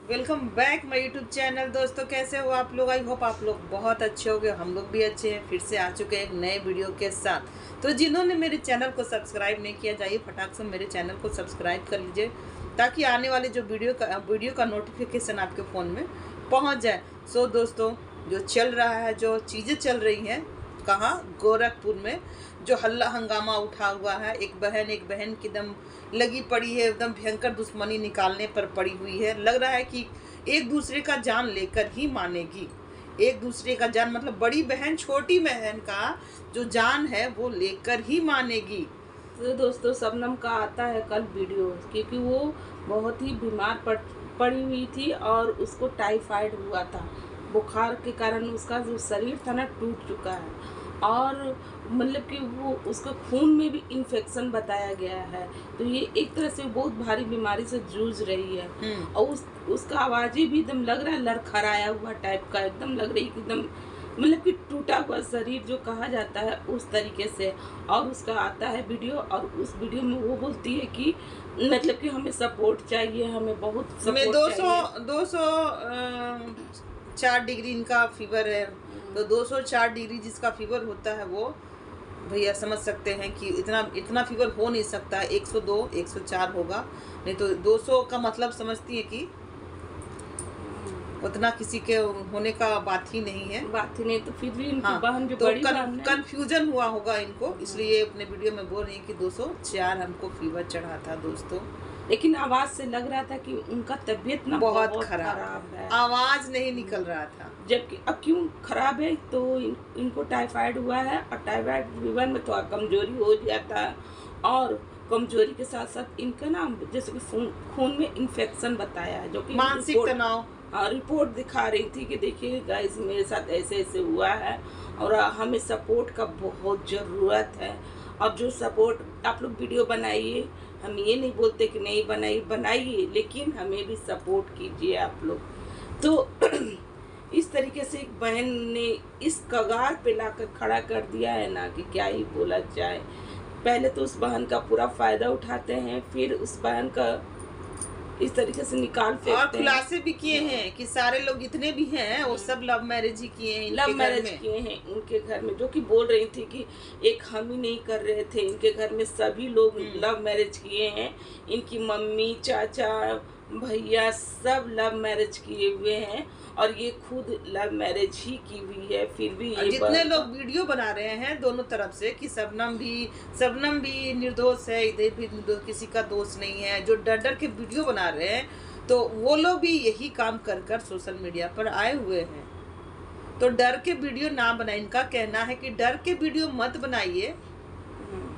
Welcome back my YouTube channel. दोस्तों कैसे हो आप लोग? आई होप आप लोग बहुत अच्छे होंगे। हम लोग भी अच्छे हैं। फिर से आ चुके हैं एक नए वीडियो के साथ। तो जिन्होंने मेरे चैनल को सब्सक्राइब नहीं किया, जाइए फटाक से मेरे चैनल को सब्सक्राइब कर लीजिए ताकि आने वाले जो वीडियो का नोटिफिकेशन आपके फ़ोन में पहुँच जाए। सो दोस्तों, जो चल रहा है, जो चीज़ें चल रही हैं कहाँ, गोरखपुर में जो हल्ला हंगामा उठा हुआ है, एक बहन की दम लगी पड़ी है, एकदम भयंकर दुश्मनी निकालने पर पड़ी हुई है। लग रहा है कि एक दूसरे का जान लेकर ही मानेगी। एक दूसरे का जान मतलब बड़ी बहन छोटी बहन का जो जान है वो लेकर ही मानेगी। तो दोस्तों, शबनम का आता है कल वीडियो, क्योंकि वो बहुत ही बीमार पड़ी हुई थी और उसको टाइफाइड हुआ था। बुखार के कारण उसका जो शरीर था ना टूट चुका है और मतलब कि वो उसका खून में भी इन्फेक्शन बताया गया है। तो ये एक तरह से बहुत भारी बीमारी से जूझ रही है और उसका आवाज़ें भी एकदम लग रहा है लड़खड़ाया हुआ टाइप का, एकदम लग रही कि एकदम मतलब कि टूटा हुआ शरीर जो कहा जाता है उस तरीके से। और उसका आता है वीडियो और उस वीडियो में वो बोलती है कि मतलब कि हमें सपोर्ट चाहिए, हमें बहुत सपोर्ट चाहिए। 204 डिग्री इनका फीवर है। तो 204 डिग्री जिसका फीवर होता है वो भैया समझ सकते हैं कि इतना फीवर हो नहीं सकता। 102 104 होगा, नहीं तो 200 का मतलब समझती है कि उतना किसी के होने का बात ही नहीं है। तो फिर भी इनकी हाँ, बहन जो तो बड़ी बहन है, कंफ्यूजन हुआ होगा इनको, इसलिए अपने वीडियो में बोल रही है कि 204 हमको फीवर चढ़ा था दोस्तों। लेकिन आवाज से लग रहा था कि उनका तबीयत ना बहुत खराब है, आवाज नहीं निकल रहा था। जबकि अब क्यों खराब है तो इनको टाइफाइड हुआ है और टाइफाइड फीवर में तो कमजोरी हो जाता है और कमजोरी के साथ साथ इनका ना जैसे कि खून में इन्फेक्शन बताया है, जो कि मानसिक तनाव। रिपोर्ट दिखा रही थी कि देखिए गाइस मेरे साथ ऐसे ऐसे हुआ है और हमें सपोर्ट का बहुत ज़रूरत है। अब जो सपोर्ट आप लोग वीडियो बनाइए, हम ये नहीं बोलते कि नहीं बनाइए, लेकिन हमें भी सपोर्ट कीजिए आप लोग। तो इस तरीके से एक बहन ने इस कगार पे लाकर खड़ा कर दिया है ना कि क्या ही बोला जाए। पहले तो उस बहन का पूरा फ़ायदा उठाते हैं, फिर उस बहन का इस तरीके से निकाल फेंकते हैं। और खुलासे भी किए हैं कि सारे लोग जितने भी हैं वो सब लव मैरिज ही किए हैं, लव मैरिज किए हैं उनके घर में, जो कि बोल रही थी कि एक हम ही नहीं कर रहे थे, इनके घर में सभी लोग लव मैरिज किए हैं। इनकी मम्मी, चाचा, भैया सब लव मैरिज किए हुए हैं और ये खुद लव मैरिज ही की हुई है। फिर भी ये जितने लोग वीडियो बना रहे हैं दोनों तरफ से कि शबनम भी निर्दोष है, इधर भी किसी का दोष नहीं है, जो डर डर के वीडियो बना रहे हैं, तो वो लोग भी यही काम कर कर सोशल मीडिया पर आए हुए हैं। तो डर के वीडियो ना बनाए। इनका कहना है कि डर के वीडियो मत बनाइए,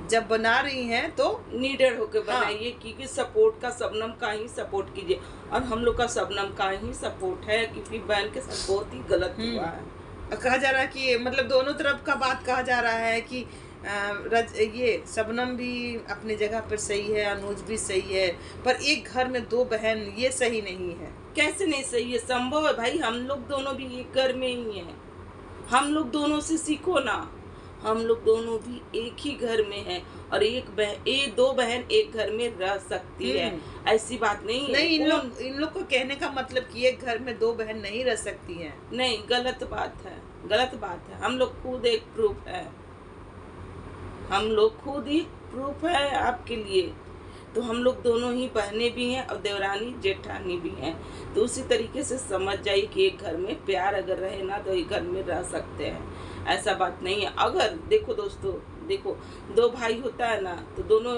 जब बना रही हैं तो निडर होकर बनाइए। क्योंकि सपोर्ट का शबनम का ही सपोर्ट कीजिए और हम लोग का शबनम का ही सपोर्ट है, क्योंकि बहन के साथ बहुत ही गलत हुआ है। कहा जा रहा है कि मतलब दोनों तरफ का बात कहा जा रहा है कि ये शबनम भी अपनी जगह पर सही है, अनुज भी सही है, पर एक घर में दो बहन ये सही नहीं है। कैसे नहीं सही है? संभव है भाई, हम लोग दोनों भी एक घर में ही हैं। हम लोग दोनों से सीखो ना, हम लोग दोनों भी एक ही घर में हैं और दो बहन एक घर में रह सकती है, ऐसी बात नहीं है। नहीं, इन लोग को कहने का मतलब कि एक घर में दो बहन नहीं रह सकती हैं। नहीं, गलत बात है, गलत बात है। हम लोग खुद एक प्रूफ है, हम लोग खुद ही प्रूफ है आपके लिए। तो हम लोग दोनों ही बहनें भी हैं और देवरानी जेठानी भी हैं। तो उसी तरीके से समझ जाइए कि एक घर में प्यार अगर रहे ना तो एक घर में रह सकते हैं, ऐसा बात नहीं है। अगर देखो दोस्तों, देखो दो भाई होता है ना तो दोनों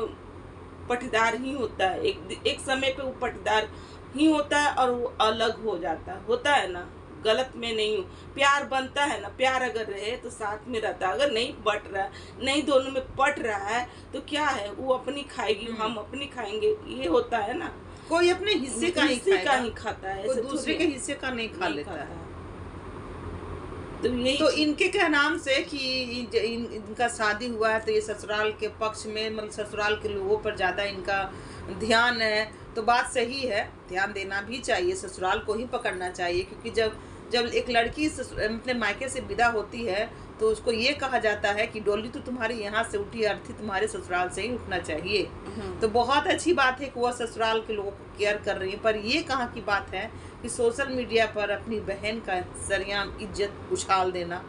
पटीदार ही होता है, एक समय पे वो पटीदार ही होता है और वो अलग होता है ना। गलत में नहीं हूँ, प्यार बनता है ना, प्यार अगर रहे तो साथ में रहता है। अगर नहीं बट रहा, नहीं दोनों में पट रहा है तो क्या है, वो अपनी खाएगी, हम अपनी खाएंगे, ये होता है ना। कोई अपने हिस्से का ही खाता है, कोई दूसरे के हिस्से का नहीं खा लेता है। तो इनके क्या नाम से कि इनका शादी हुआ है तो ये ससुराल के पक्ष में मतलब ससुराल के लोगों पर ज़्यादा इनका ध्यान है, तो बात सही है, ध्यान देना भी चाहिए, ससुराल को ही पकड़ना चाहिए। क्योंकि जब एक लड़की अपने मायके से विदा होती है तो उसको ये कहा जाता है कि डोली तो तुम्हारे यहाँ से उठी, अर्थी तुम्हारे ससुराल से ही उठना चाहिए। तो बहुत अच्छी बात है कि वह ससुराल के लोगों को केयर कर रही है, पर ये कहाँ की बात है कि सोशल मीडिया पर अपनी बहन का सरेआम इज्जत उछाल देना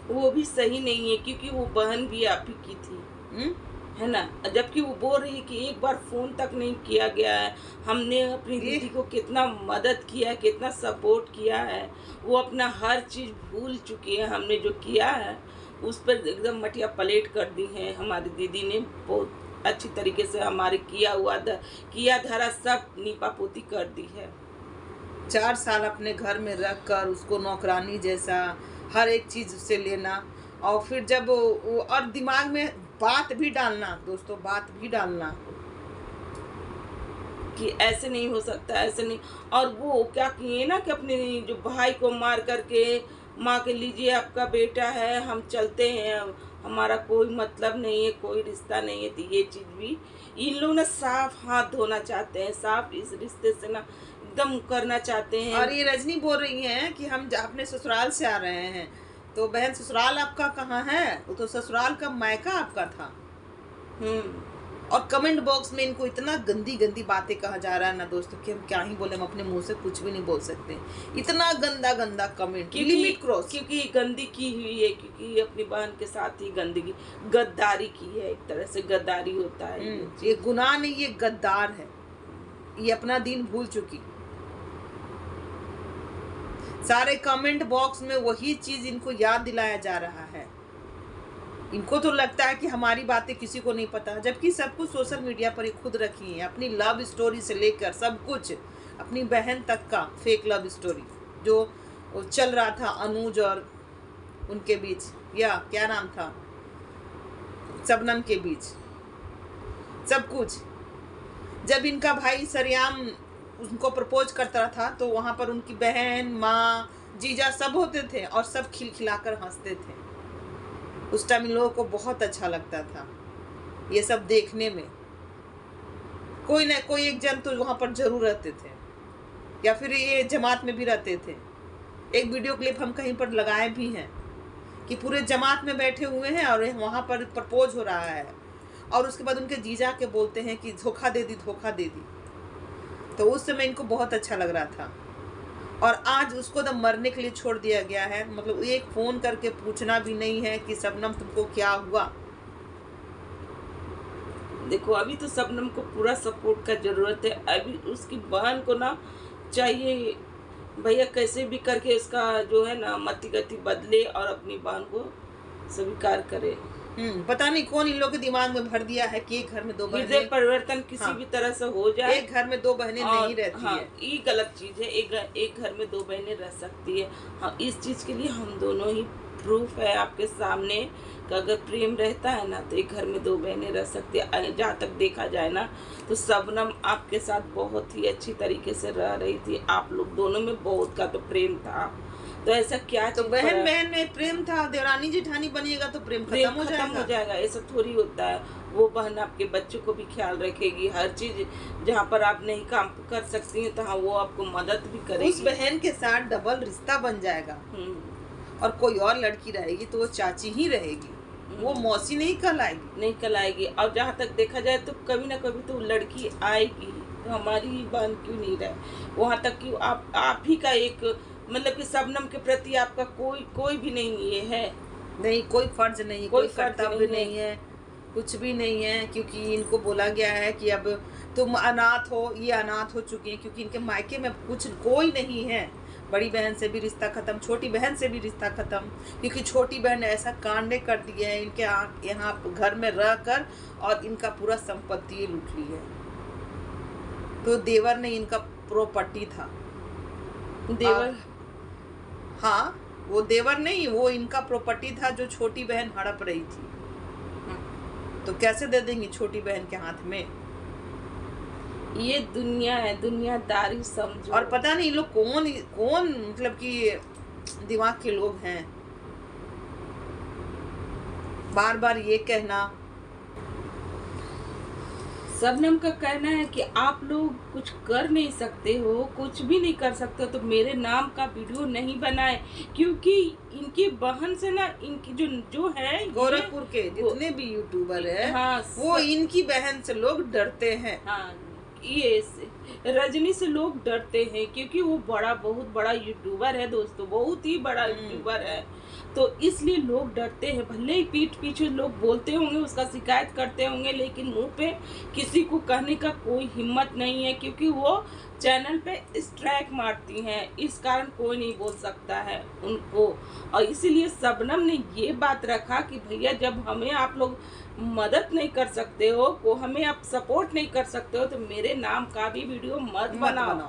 वो भी सही नहीं है, क्योंकि वो बहन भी आप ही की थी, है ना। जबकि वो बोल रही है कि एक बार फोन तक नहीं किया गया है, हमने अपनी दीदी को कितना मदद किया है, कितना सपोर्ट किया है, वो अपना हर चीज़ भूल चुकी है। हमने जो किया है उस पर एकदम मटिया पलेट कर दी है हमारी दीदी ने। बहुत अच्छी तरीके से हमारे किया धरा सब नीपा पोती कर दी है। 4 साल अपने घर में रख कर उसको नौकरानी जैसा हर एक चीज़ उससे लेना, और फिर जब और दिमाग में बात भी डालना दोस्तों, बात भी डालना कि ऐसे नहीं हो सकता, ऐसे नहीं। और वो क्या किए ना कि अपने जो भाई को मार करके माँ के लीजिए आपका बेटा है, हम चलते हैं, हमारा कोई मतलब नहीं है, कोई रिश्ता नहीं है। तो ये चीज़ भी इन लोग ना साफ हाथ धोना चाहते हैं, साफ इस रिश्ते से ना एकदम करना चाहते हैं। और ये रजनी बोल रही हैं कि हम अपने ससुराल से आ रहे हैं, तो बहन ससुराल आपका कहाँ है? वो तो ससुराल का मायका आपका था। और कमेंट बॉक्स में इनको इतना गंदी गंदी बातें कहा जा रहा है ना दोस्तों कि हम क्या ही बोले, हम अपने मुंह से कुछ भी नहीं बोल सकते। इतना गंदा गंदा कमेंट, लिमिट क्रॉस। क्योंकि गंदी की हुई है, क्योंकि अपनी बहन के साथ ही गंदगी गद्दारी की है, एक तरह से गद्दारी होता है। ये गुनाह नहीं, ये गद्दार है। ये अपना दिन भूल चुकी। सारे कमेंट बॉक्स में वही चीज इनको याद दिलाया जा रहा है। इनको तो लगता है कि हमारी बातें किसी को नहीं पता, जबकि सब कुछ सोशल मीडिया पर ही खुद रखी है। अपनी लव स्टोरी से लेकर सब कुछ, अपनी बहन तक का फेक लव स्टोरी जो चल रहा था अनुज और उनके बीच, या क्या नाम था, शबनम के बीच, सब कुछ। जब इनका भाई सरेआम उनको प्रपोज करता था तो वहाँ पर उनकी बहन, माँ, जीजा सब होते थे और सब खिलखिलाकर हंसते थे। उस टाइम इन लोगों को बहुत अच्छा लगता था ये सब देखने में। कोई ना कोई एक जन तो वहाँ पर जरूर रहते थे, या फिर ये जमात में भी रहते थे। एक वीडियो क्लिप हम कहीं पर लगाए भी हैं कि पूरे जमात में बैठे हुए हैं और वहाँ पर प्रपोज हो रहा है, और उसके बाद उनके जीजा के बोलते हैं कि धोखा दे दी, धोखा दे दी। तो उस समय इनको बहुत अच्छा लग रहा था, और आज उसको तो मरने के लिए छोड़ दिया गया है। मतलब एक फोन करके पूछना भी नहीं है कि शबनम तुमको क्या हुआ। देखो अभी तो शबनम को पूरा सपोर्ट का जरूरत है। अभी उसकी बहन को ना चाहिए भैया कैसे भी करके उसका जो है ना मति गति बदले और अपनी बहन को स्वीकार करे। पता नहीं कौन इन लोग के दिमाग में भर दिया है कि एक घर में 2 बहनें, हृदय परिवर्तन किसी भी तरह से हो जाए। एक घर में 2 बहनें नहीं रहती है, ये गलत चीज है। एक घर में 2 बहनें रह सकती है। हाँ, इस चीज के लिए हम दोनों ही प्रूफ है आपके सामने कि अगर प्रेम रहता है ना तो एक घर में 2 बहनें रह सकती है। जहाँ तक देखा जाए ना तो शबनम आपके साथ बहुत ही अच्छी तरीके से रह रही थी। आप लोग दोनों में बहुत का तो प्रेम था, तो ऐसा क्या तो बहन बहन में प्रेम था, देवरानी जेठानी बनिएगा तो प्रेम खत्म हो जाएगा। ऐसा थोड़ी होता है। वो बहन आपके बच्चों को भी ख्याल रखेगी, हर चीज जहाँ पर आप नहीं काम कर सकती हैं तो हाँ वो आपको मदद भी करेगी। उस बहन के साथ डबल रिश्ता बन जाएगा, और कोई और लड़की रहेगी तो वो चाची ही रहेगी, वो मौसी नहीं कहलाएगी। और जहाँ तक देखा जाए तो कभी ना कभी तो लड़की आएगी, तो हमारी बहन क्यों नहीं रहे वहाँ तक कि आप ही का एक मतलब कि शबनम के प्रति आपका कोई भी नहीं ये है, नहीं कोई फर्ज नहीं, कोई कर्तव्य नहीं है, कुछ भी नहीं है। क्योंकि इनको बोला गया है कि अब तुम अनाथ हो, ये अनाथ हो चुकी हैं क्योंकि इनके मायके में कुछ कोई नहीं है। बड़ी बहन से भी रिश्ता खत्म, छोटी बहन से भी रिश्ता खत्म, क्योंकि छोटी बहन ने ऐसा कांडे कर दिए हैं इनके यहाँ घर में रह कर, और इनका पूरा संपत्ति लूट ली है। तो देवर ने इनका प्रॉपर्टी था, देवर हाँ वो देवर नहीं, वो इनका प्रॉपर्टी था जो छोटी बहन हड़प रही थी। तो कैसे दे देंगी छोटी बहन के हाथ में? ये दुनिया है, दुनियादारी समझो। और पता नहीं लोग कौन मतलब कि दिमाग के लोग हैं, बार बार ये कहना शबनम का कहना है कि आप लोग कुछ कर नहीं सकते हो, कुछ भी नहीं कर सकते हो, तो मेरे नाम का वीडियो नहीं बनाए, क्योंकि इनकी बहन से ना, इनकी जो जो है गोरखपुर के जितने भी यूट्यूबर है, हाँ, वो इनकी बहन से लोग डरते हैं। हाँ, ये रजनी से लोग डरते हैं, क्योंकि वो बहुत बड़ा यूट्यूबर है दोस्तों, बहुत ही बड़ा यूट्यूबर है, तो इसलिए लोग डरते हैं। भले ही पीठ पीछे लोग बोलते होंगे, उसका शिकायत करते होंगे, लेकिन मुंह पे किसी को कहने का कोई हिम्मत नहीं है, क्योंकि वो चैनल पे स्ट्राइक मारती हैं, इस कारण कोई नहीं बोल सकता है उनको। और इसीलिए शबनम ने ये बात रखा कि भैया, जब हमें आप लोग मदद नहीं कर सकते हो, को हमें आप सपोर्ट नहीं कर सकते हो, तो मेरे नाम का भी वीडियो मत बनाओ।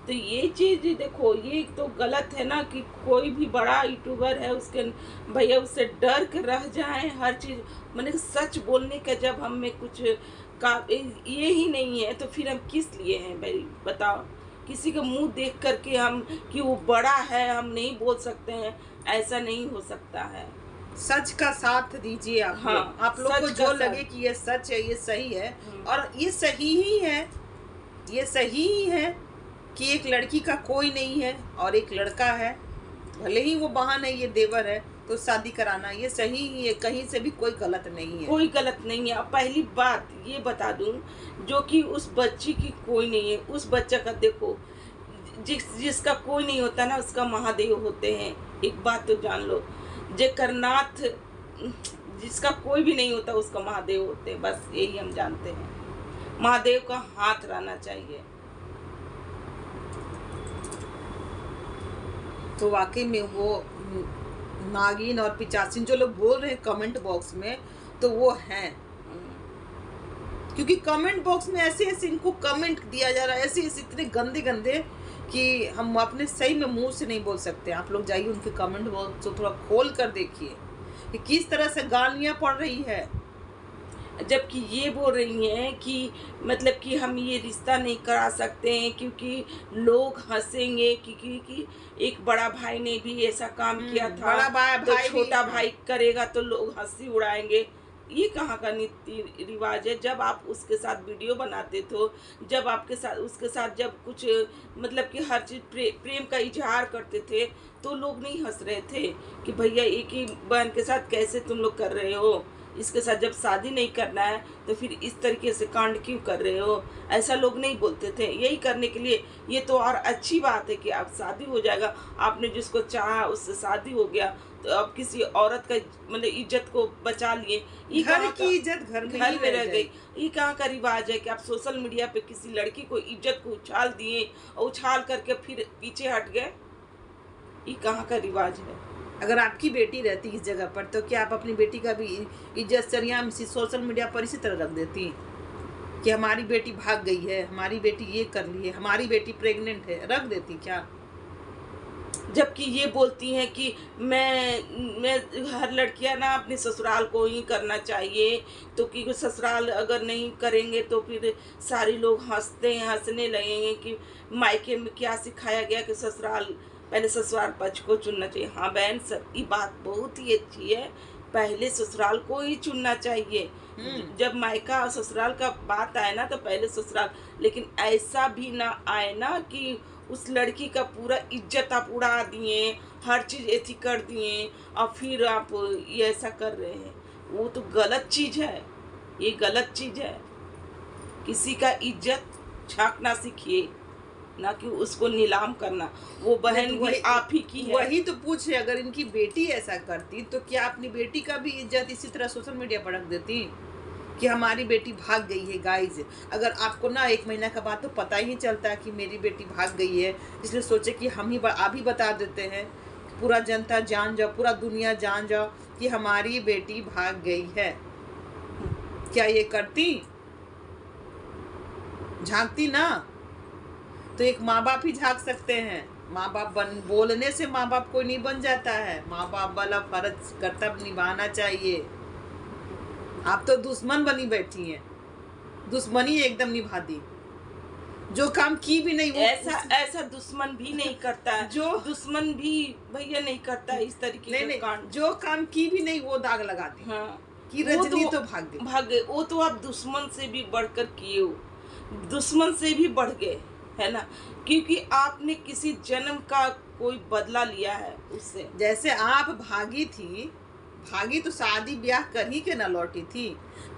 तो ये चीज़ देखो, ये तो गलत है ना कि कोई भी बड़ा यूट्यूबर है, उसके भैया उससे डर के रह जाए हर चीज़। मैंने सच बोलने का जब हम में कुछ का ये ही नहीं है, तो फिर हम किस लिए हैं भाई बताओ। किसी का मुंह देख करके हम कि वो बड़ा है हम नहीं बोल सकते हैं, ऐसा नहीं हो सकता है। सच का साथ दीजिए आप। हाँ, आप लोग को जो लगे कि ये सच है, ये सही है, और ये सही ही है, ये सही ही है कि एक लड़की का कोई नहीं है और एक लड़का है, भले ही वो बहन है, ये देवर है, तो शादी कराना ये सही ही है, कहीं से भी कोई गलत नहीं है, कोई गलत नहीं है। पहली बात ये बता दूं, जो कि उस बच्ची की कोई नहीं है, उस बच्चा का देखो, जिसका कोई नहीं होता ना, उसका महादेव होते हैं। एक बात तो जान लो, जेकर नाथ, जिसका कोई भी नहीं होता, उसका महादेव होते हैं, बस यही हम जानते हैं। महादेव का हाथ रहना चाहिए। तो वाकई में वो नागिन और पिचासिन जो लोग बोल रहे हैं कमेंट बॉक्स में, तो वो हैं, क्योंकि कमेंट बॉक्स में ऐसे ऐसे इनको कमेंट दिया जा रहा है, ऐसे ऐसे इतने गंदे गंदे कि हम अपने सही में मुंह से नहीं बोल सकते। आप लोग जाइए उनके कमेंट बॉक्स को थोड़ा खोल कर देखिए कि किस तरह से गालियाँ पड़ रही है, जबकि ये बोल रही हैं कि मतलब कि हम ये रिश्ता नहीं करा सकते हैं, क्योंकि लोग हंसेंगे, क्योंकि एक बड़ा भाई ने भी ऐसा काम किया था, बड़ा भाई तो छोटा भाई करेगा तो लोग हंसी उड़ाएंगे। ये कहाँ का नीति रिवाज है? जब आप उसके साथ वीडियो बनाते थे, जब आपके साथ उसके साथ जब कुछ मतलब कि हर चीज़ प्रेम का इजहार करते थे, तो लोग नहीं हंस रहे थे कि भैया एक ही बहन के साथ कैसे तुम लोग कर रहे हो, इसके साथ जब शादी नहीं करना है तो फिर इस तरीके से कांड क्यों कर रहे हो, ऐसा लोग नहीं बोलते थे। यही करने के लिए ये तो और अच्छी बात है कि आप शादी हो जाएगा, आपने जिसको चाहा उससे शादी हो गया, तो अब किसी औरत का मतलब इज्जत को बचा लिए। ये घर की इज्जत घर में रह गई। ये कहाँ का रिवाज है कि आप सोशल मीडिया पे किसी लड़की को इज्जत को उछाल दिए और उछाल करके फिर पीछे हट गए? ये कहाँ का रिवाज है? अगर आपकी बेटी रहती इस जगह पर, तो क्या आप अपनी बेटी का भी इज्जत सरियाम सोशल मीडिया पर इसी तरह रख देती कि हमारी बेटी भाग गई है, हमारी बेटी ये कर ली है, हमारी बेटी प्रेग्नेंट है, रख देती क्या? जबकि ये बोलती हैं कि मैं हर लड़कियां ना अपने ससुराल को ही करना चाहिए, तो कि ससुराल अगर नहीं करेंगे तो फिर सारे लोग हंसने लगेंगे कि मायके में क्या सिखाया गया कि पहले ससुराल पक्ष को चुनना चाहिए। हाँ बहन, सब ये बात बहुत ही अच्छी है, पहले ससुराल को ही चुनना चाहिए। जब मायका और ससुराल का बात आए ना, तो पहले ससुराल, लेकिन ऐसा भी ना आए ना कि उस लड़की का पूरा इज्जत आप उड़ा दिए, हर चीज़ ऐसी कर दिए और फिर आप ये ऐसा कर रहे हैं। वो तो गलत चीज़ है, ये गलत चीज़ है। किसी का इज्जत झांकना सीखिए, ना कि उसको नीलाम करना। वो बहन भी आप ही की है। वही तो पूछ रहे, अगर इनकी बेटी ऐसा करती तो क्या अपनी बेटी का भी इज्जत इसी तरह सोशल मीडिया पर रख देती कि हमारी बेटी भाग गई है? गाइज, अगर आपको ना 1 महीना का बाद तो पता ही नहीं चलता कि मेरी बेटी भाग गई है, इसलिए सोचे कि हम ही आप ही बता देते हैं, पूरा जनता जान जाओ, पूरा दुनिया जान जाओ कि हमारी बेटी भाग गई है। क्या ये करती? झांकती ना, तो एक माँ बाप ही झांक सकते हैं। माँ बाप बोलने से माँ बाप कोई नहीं बन जाता है, माँ बाप वाला फर्ज कर्तव्य निभाना चाहिए। आप तो दुश्मन बनी बैठी हैं, दुश्मनी एकदम निभा दी। जो काम की भी नहीं वो ऐसा दुश्मन भी नहीं करता, जो दुश्मन भी भैया नहीं करता इस तरीके का कांड। जो काम की भी नहीं वो दाग लगा दी। हाँ, कि वो रजनी तो भाग गई। भाग गए। वो तो आप दुश्मन से भी बढ़कर किए हो, दुश्मन से भी बढ़ गए, है ना, क्योंकि आपने किसी जन्म का कोई बदला लिया है उससे। जैसे आप भागी थी, भागी तो शादी ब्याह कर ही के ना लौटी थी,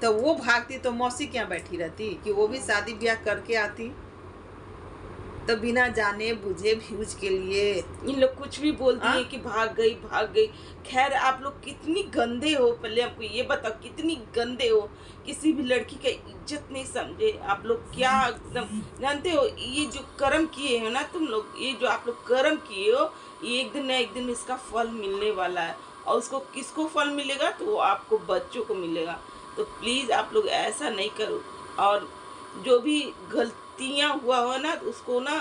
तो वो भागती तो मौसी क्या बैठी रहती कि वो भी शादी ब्याह करके आती। तो बिना जाने बुझे व्यूज के लिए इन लोग कुछ भी बोल दिए हाँ? कि भाग गई भाग गई। खैर आप लोग कितनी गंदे हो, पहले हमको ये बताओ कितनी गंदे हो, किसी भी लड़की का इज्जत नहीं समझे आप लोग। क्या एकदम जानते हो, ये जो कर्म किए हो ना तुम लोग, ये जो आप लोग कर्म किए हो, ये एक दिन ना एक दिन इसका फल मिलने वाला है। और उसको किसको फल मिलेगा, तो वो आपको बच्चों को मिलेगा। तो प्लीज़ आप लोग ऐसा नहीं करो। और जो भी गलतियां हुआ हो ना, तो उसको ना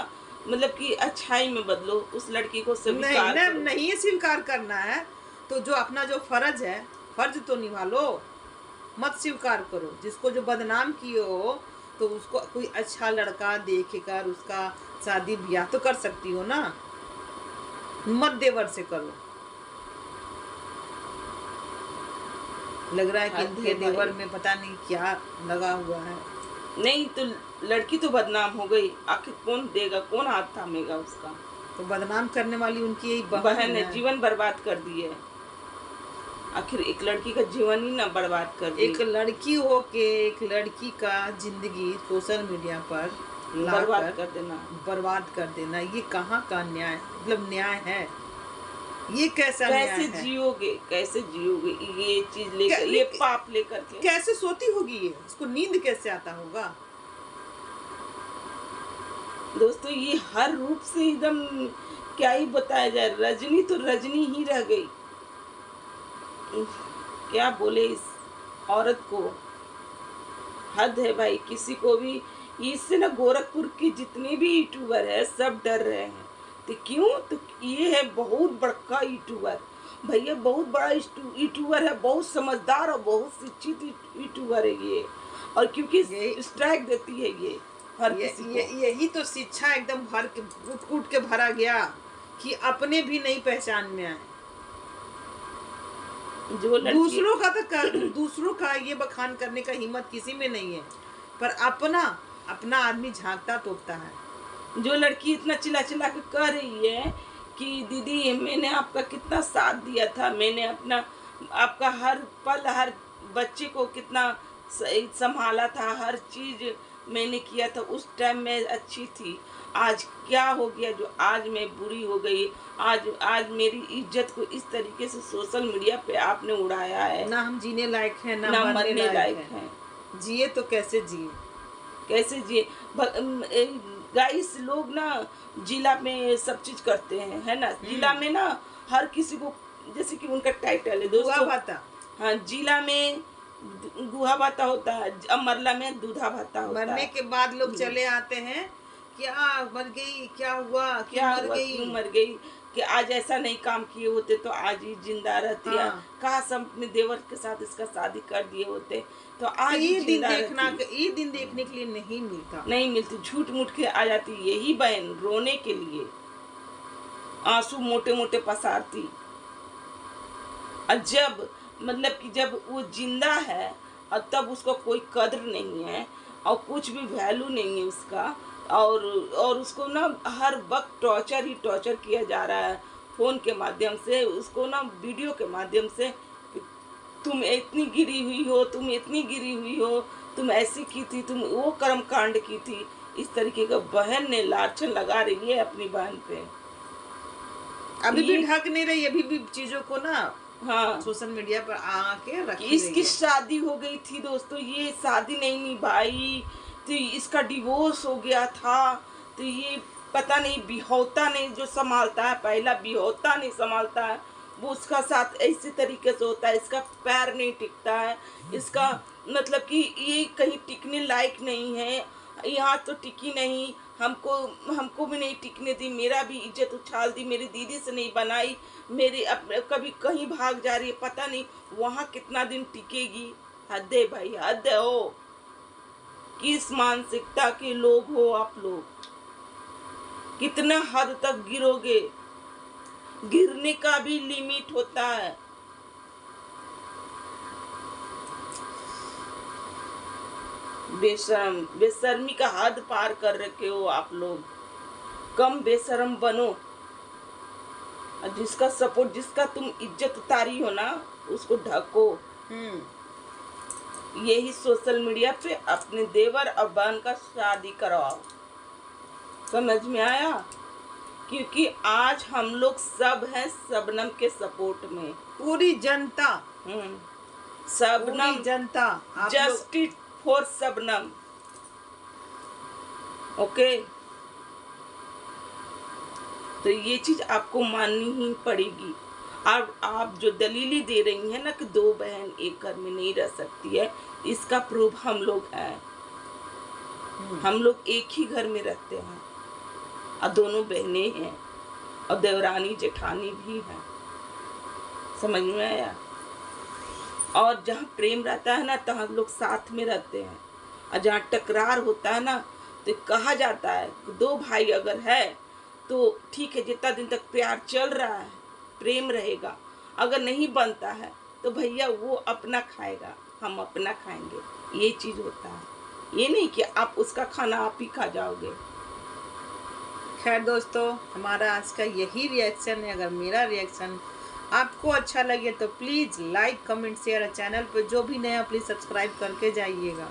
मतलब कि अच्छाई में बदलो, उस लड़की को नहीं स्वीकार ना, करो। नहीं स्वीकार करना है तो जो अपना जो फर्ज है, फर्ज तो निभा लो, मत स्वीकार करो। जिसको जो बदनाम किए हो तो उसको कोई अच्छा लड़का देख कर उसका शादी ब्याह तो कर सकती हो ना, मत देवर से करो। लग रहा है कि हाँ, इनके भाई। देवर में पता नहीं क्या लगा हुआ है। नहीं तो लड़की तो बदनाम हो गई, आखिर कौन देगा, कौन हाथ थामेगा उसका। तो बदनाम करने वाली उनकी यही बहन बहन है, है। जीवन बर्बाद कर दी है। आखिर एक लड़की का जीवन ही ना बर्बाद कर दी, एक लड़की हो के एक लड़की का जिंदगी सोशल मीडिया पर बर्बाद लाकर कर देना। बर्बाद कर देना, ये कहाँ का न्याय, मतलब न्याय है? ये कैसा न्याय कैसे है? जियोगे, कैसे जियोगे ये चीज लेकर, ये पाप लेकर के? कैसे सोती होगी ये, इसको नींद कैसे आता होगा? दोस्तों ये हर रूप से एकदम क्या ही बताया जाए, रजनी तो रजनी ही रह गई। क्या बोले इस औरत को, हद है भाई। किसी को भी इससे ना, गोरखपुर के जितने भी यूट्यूबर है सब डर रहे हैं। तो क्यों, तो ये है बहुत बड़का यूट्यूबर भैया, बहुत बड़ा यूट्यूबर है, बहुत समझदार और बहुत शिक्षित यूट्यूबर है ये। और क्योंकि स्ट्राइक देती है ये हर किसी को। यही तो शिक्षा एकदम भर के कूट कूट के भरा गया कि अपने भी नहीं पहचान में आए। जो दूसरों का ये बखान करने का हिम्मत किसी में नहीं है, पर अपना आदमी झांकता तोपता है। जो लड़की इतना चिल्ला चिल्ला के कह रही है कि दीदी मैंने आपका कितना साथ दिया था, मैंने अपना आपका हर पल हर बच्चे को कितना संभाला था, हर चीज मैंने किया था, उस टाइम मैं अच्छी थी, आज क्या हो गया जो आज मैं बुरी हो गई, आज मेरी इज्जत को इस तरीके से सोशल मीडिया पे आपने उड़ाया है। ना हम जीने लायक हैं ना मरने लायक हैं। जिए तो कैसे जिए, कैसे जिए? गाइस लोग ना जिला में सब चीज करते हैं, है ना, जिला में ना हर किसी को, जैसे कि उनका टाइटल है दोस्तों, हाँ, जिला में गुहा भाता होता है, अब मरला में दूधा भाता होता है। मरने के बाद लोग चले आते हैं, क्या मर गई, क्या हुआ, क्या हुआ, क्यों मर गई, कि आज ऐसा नहीं काम किए होते तो आज ही जिंदा रहती है। हाँ। काश हम अपने देवर के साथ इसका शादी कर दिए होते तो आज ये ही दिन जिंदा ये दिन देखने के लिए नहीं मिलता, नहीं मिलती। झूठ मूठ के आ जाती यही बहन रोने के लिए, आंसू मोटे मोटे पसारती। और जब मतलब कि जब वो जिंदा है और तब उसको कोई कद्र नहीं है और कुछ भी वैल्यू नहीं है उसका, और उसको ना हर वक्त टॉर्चर ही टॉर्चर किया जा रहा है फ़ोन के माध्यम से, उसको ना वीडियो के माध्यम से, तुम इतनी गिरी हुई हो, तुम इतनी गिरी हुई हो, तुम ऐसी की थी, तुम वो कर्म कांड की थी। इस तरीके का बहन ने लाछन लगा रही है अपनी बहन पे। अभी भी ढक नहीं रही, अभी भी चीजों को ना, हाँ, सोशल मीडिया पर आके रखी इसकी शादी हो गई थी दोस्तों, ये शादी नहीं निभाई, तो इसका डिवोर्स हो गया था। तो ये पता नहीं बिहौता नहीं जो संभालता है, पहला बिहौता नहीं संभालता है, वो उसका साथ ऐसे तरीके से होता है, इसका पैर नहीं टिकता है, इसका मतलब कि ये कहीं टिकने लायक नहीं है, यहाँ तो टिकी नहीं, हमको भी नहीं टिकने दी, मेरा भी इज्जत उछाल दी, मेरी दीदी से नहीं बनाई, मेरी कभी कहीं भाग जा रही है, पता नहीं वहाँ कितना दिन टिकेगी। हद है भाई, हद हो। किस मानसिकता के लोग हो आप लोग, कितना हद तक गिरोगे? गिरने का भी लिमिट होता है। बेशर्म, बेशर्मी का हद पार कर रखे हो आप लोग। कम बेशर्म बनो और जिसका सपोर्ट, जिसका तुम इज्जत उतारी हो ना, उसको ढको। यही सोशल मीडिया पे अपने देवर और बहन का शादी करवाओ। समझ में आया? क्योंकि आज हम लोग सब हैं शबनम के सपोर्ट में। पूरी जनता, शबनम, पूरी जनता, जस्टिस फॉर शबनम। ओके, तो ये चीज आपको माननी ही पड़ेगी। अब आप जो दलीलें दे रही हैं ना कि दो बहन एक घर में नहीं रह सकती है, इसका प्रूफ हम लोग हैं। हम लोग एक ही घर में रहते हैं और दोनों बहनें हैं और देवरानी जेठानी भी हैं। समझ में आया? और जहाँ प्रेम रहता है ना, तो हम लोग साथ में रहते हैं। और जहाँ टकरार होता है ना, तो कहा जाता है कि दो भाई अगर है तो ठीक है, जितना दिन तक प्यार चल रहा है प्रेम रहेगा। अगर नहीं बनता है तो भैया वो अपना खाएगा, हम अपना खाएंगे। ये चीज़ होता है, ये नहीं कि आप उसका खाना आप ही खा जाओगे। खैर दोस्तों, हमारा आज का यही रिएक्शन है। अगर मेरा रिएक्शन आपको अच्छा लगे तो please like, comment, share. Channel पर जो भी नया प्लीज़ सब्सक्राइब करके जाइएगा।